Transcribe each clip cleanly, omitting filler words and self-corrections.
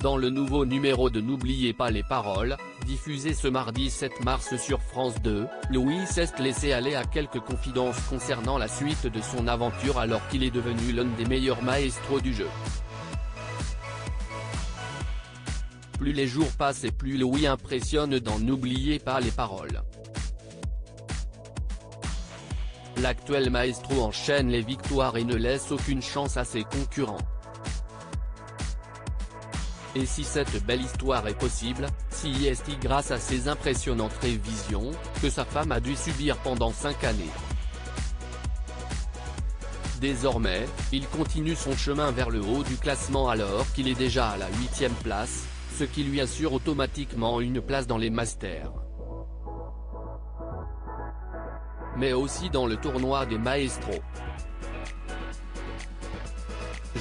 Dans le nouveau numéro de N'oubliez pas les paroles, diffusé ce mardi 7 mars sur France 2, Louis s'est laissé aller à quelques confidences concernant la suite de son aventure alors qu'il est devenu l'un des meilleurs maestros du jeu. Plus les jours passent et plus Louis impressionne dans N'oubliez pas les paroles. L'actuel maestro enchaîne les victoires et ne laisse aucune chance à ses concurrents. Et si cette belle histoire est possible, si est grâce à ses impressionnantes révisions, que sa femme a dû subir pendant 5 années. Désormais, il continue son chemin vers le haut du classement alors qu'il est déjà à la 8e place, ce qui lui assure automatiquement une place dans les Masters. Mais aussi dans le tournoi des maestros.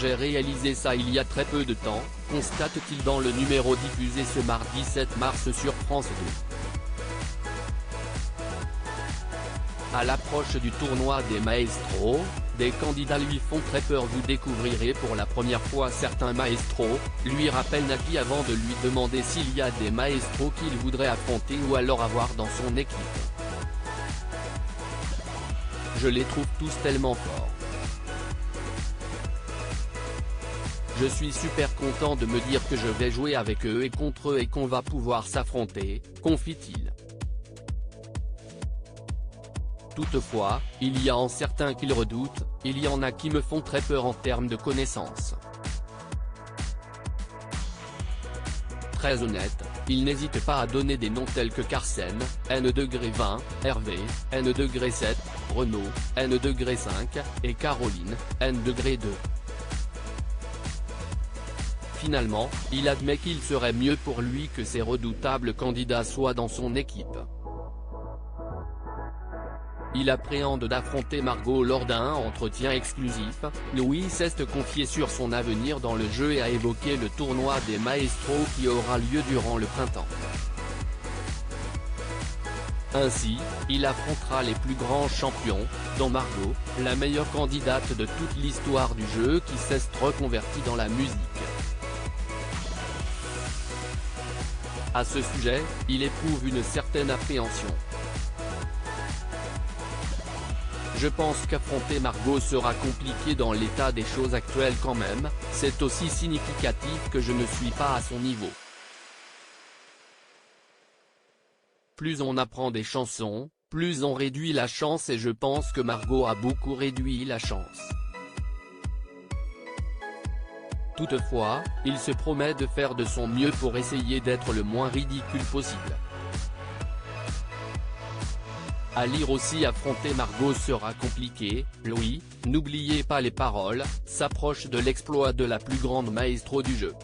J'ai réalisé ça il y a très peu de temps, constate-t-il dans le numéro diffusé ce mardi 7 mars sur France 2. À l'approche du tournoi des maestros, des candidats lui font très peur. Vous découvrirez pour la première fois certains maestros, lui rappelle Naki avant de lui demander s'il y a des maestros qu'il voudrait affronter ou alors avoir dans son équipe. Je les trouve tous tellement forts. Je suis super content de me dire que je vais jouer avec eux et contre eux et qu'on va pouvoir s'affronter, confie-t-il. Toutefois, il y en a certains qu'il redoute, il y en a qui me font très peur en termes de connaissances. Très honnête, il n'hésite pas à donner des noms tels que Carsen, N-20, Hervé, N-7, Renaud, N-5, et Caroline, N-2. Finalement, il admet qu'il serait mieux pour lui que ces redoutables candidats soient dans son équipe. Il appréhende d'affronter Margot lors d'un entretien exclusif. Louis s'est confié sur son avenir dans le jeu et a évoqué le tournoi des maestros qui aura lieu durant le printemps. Ainsi, il affrontera les plus grands champions, dont Margot, la meilleure candidate de toute l'histoire du jeu qui s'est reconvertie dans la musique. À ce sujet, il éprouve une certaine appréhension. Je pense qu'affronter Margot sera compliqué dans l'état des choses actuelles quand même, c'est aussi significatif que je ne suis pas à son niveau. Plus on apprend des chansons, plus on réduit la chance et je pense que Margot a beaucoup réduit la chance. Toutefois, il se promet de faire de son mieux pour essayer d'être le moins ridicule possible. À lire aussi affronter Margot sera compliqué, Louis, n'oubliez pas les paroles, s'approche de l'exploit de la plus grande maestro du jeu.